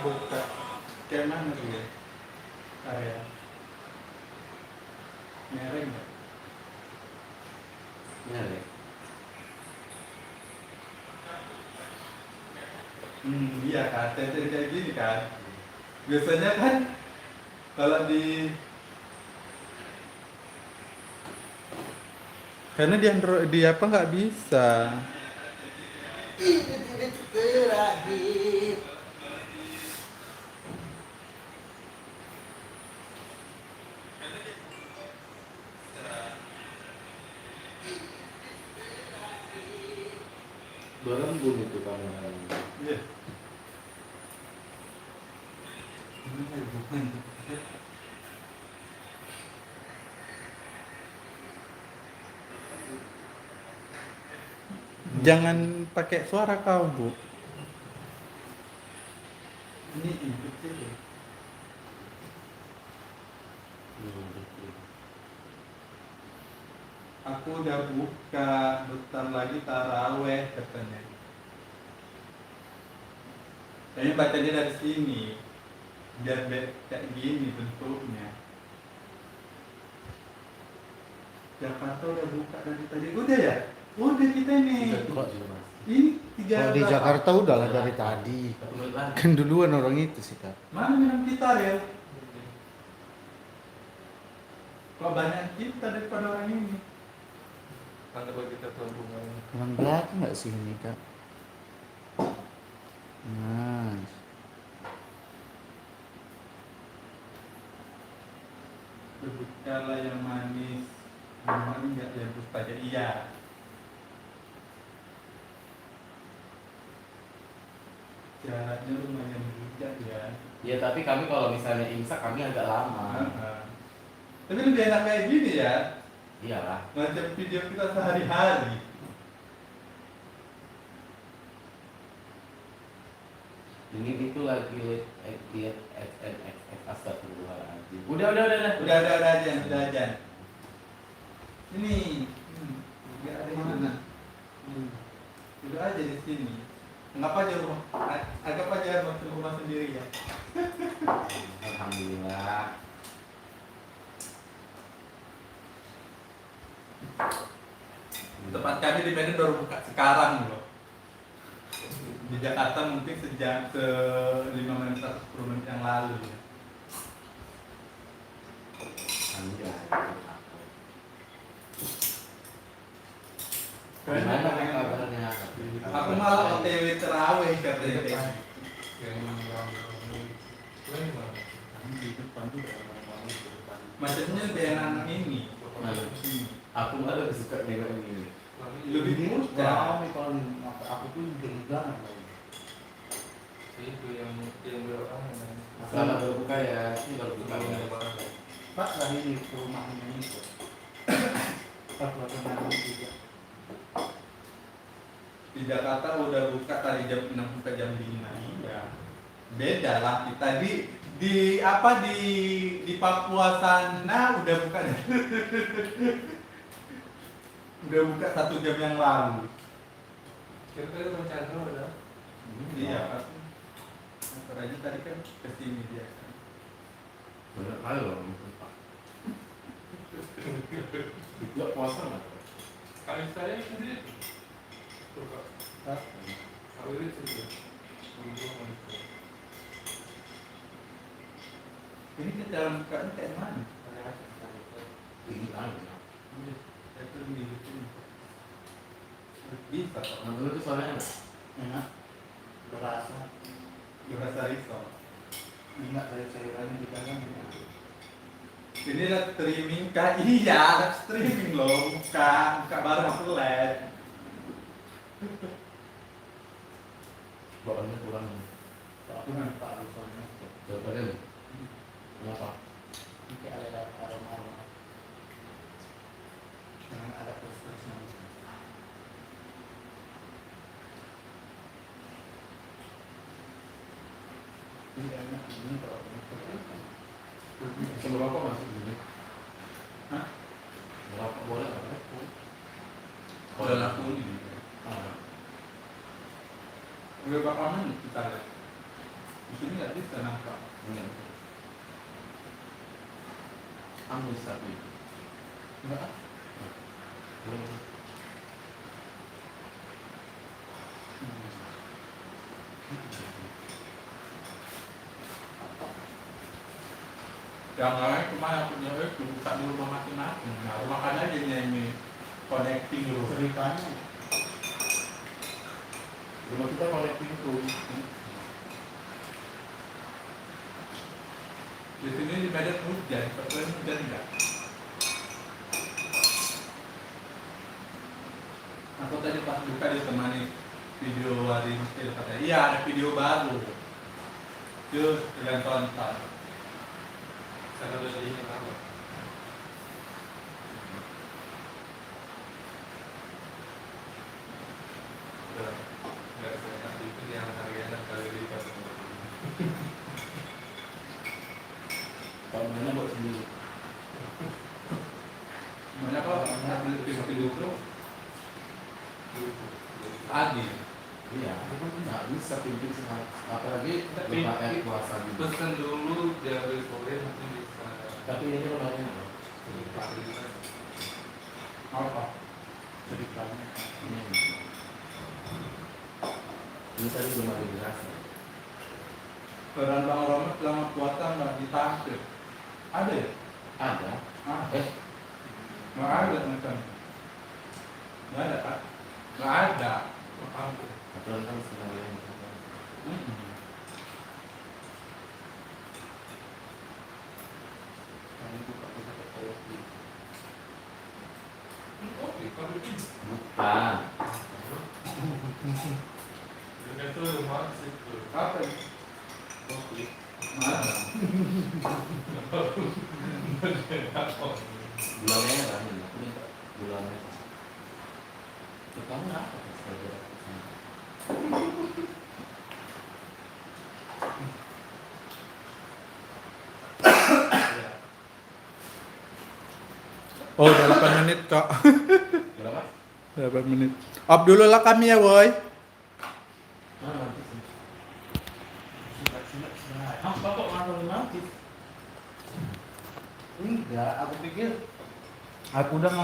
buka. Kayak mana dia? Area. Mereng nggak? Merek. Iya kan, teter kayak gini kan. Biasanya kan kalau karena di Android di apa nggak bisa. Ini tidak terakhir. Berembun itu kamu. Iya. Jangan pakai suara kau, Bu. Ini kecil ya. Aku udah buka, bentar lagi taraweh katanya. Kayaknya bacanya dari sini, biar kayak gini bentuknya. Jakarta udah buka dari tadi, udah ya? Udah kita ini. Ini tiga. Kalau di Jakarta udahlah dari tadi. Kan duluan orang itu sih, Kak. Mana minum kita ya? Kok banyak kita daripada orang ini? Mana bagi kita hubungan? Orang belakang nggak sih ini, Kak? Nice. Berbukala yang manis, minuman enggak yang saja iya. Jaraknya lumayan bijak ya. Ya tapi kami kalau misalnya imsak kami agak lama. Tapi lebih enak kayak gini ya. Iyalah. Macam video kita sehari-hari. Ini itu lagi lihat XNXX astagfirullahaladzim. Udah. Udah aja. Ini enggak ada yang mana. Udah aja di sini. Anggap aja rumah sendiri ya. Alhamdulillah. Tempat kami di Medan baru buka sekarang loh. Di Jakarta mungkin sejak 5 menit atau 10 menit yang lalu ya. Gimana kabarnya? Aku malah OTW terawih katanya. Macamnya lebih enak ini. Aku malah lebih suka nengok ini. Lebih mudah. Kalau aku tuh berjalan. Itu yang berapa? Selamat berbuka ya. Ini baru buka ya. Pak lagi di rumahnya itu. Pak lagi juga. Di Jakarta udah buka tadi jam 6 sampai jam 5 ya. Beda lah kita di Papua sana udah buka udah buka 1 jam yang lalu. Kira-kira rencana udah? Iya pasti. Ntar aja tadi kan kesini dia kan. Banyak kali loh. Gak puasa nggak? Kali saya sendiri suka. Aku itu suka. Ini ke dalam bukanya kayak mana? Ini aja. Itu di sini. Bisa kok. Nonton itu soalnya enak. Enak. Berasa. Berasa risol. Enggak dari sayurannya di dalam. Ini live streaming kak? Iya, live streaming loh, buka bareng flat. Bawaannya kurang. Aku nampak rusaknya. Coba deh. Kenapa? Ini ada aroma. Jangan ada plus-plusnya. Ini enak ini kalau Berapa masuk ini? Hah? Berapa boleh nggak? Udah laku ini. Udah berapa menit kita lihat? sini nggak bisa nangkap. Enggak. Ambil sapi. Enggak. Belum. Yang lain cuma yang punya itu buka di rumah masing-masing. Nah, makanya dia nyanyi connecting dulu. Ceritanya Rumah kita connecting tuh. Di sini di Medan hujan, tapi hujan enggak. Aku tadi pas buka ditemani video hari Mesir katanya, iya ada video baru. Yuk, kalian tonton. Sana ada ini apa? Udah, nggak saya kasih itu yang harganya kali lipat. Kalau mana buat sendiri. Banyak kok nggak beli video itu tadi. Iya, itu kan nggak bisa pimpin semua. Apalagi Tapi- buka air puasa gitu. Pesan dulu dia beli sore nanti bisa. Tapi ini rumahnya apa? Apa? ceritanya Ini tadi belum ada jelasan. Peran Bang Romet selama puasa nggak ditampil. Ada ya? Ada. Ah, Eh, nggak ada macam. Nggak ada kan? Nggak ada. aturan kan sebenarnya. kami buka kopi Oke, kalau itu Bukan. itu rumah situ. Apa ya? Oke. Nggak ada. Gula merah ini. Aku minta gula merah. Kamu apa? Sebagai Oh, udah 8 menit kok. berapa? 8 menit. Off dulu lah kami ya, boy. Nanti sih. silat sebenarnya Ah, bapak makan nanti. enggak aku pikir Aku udah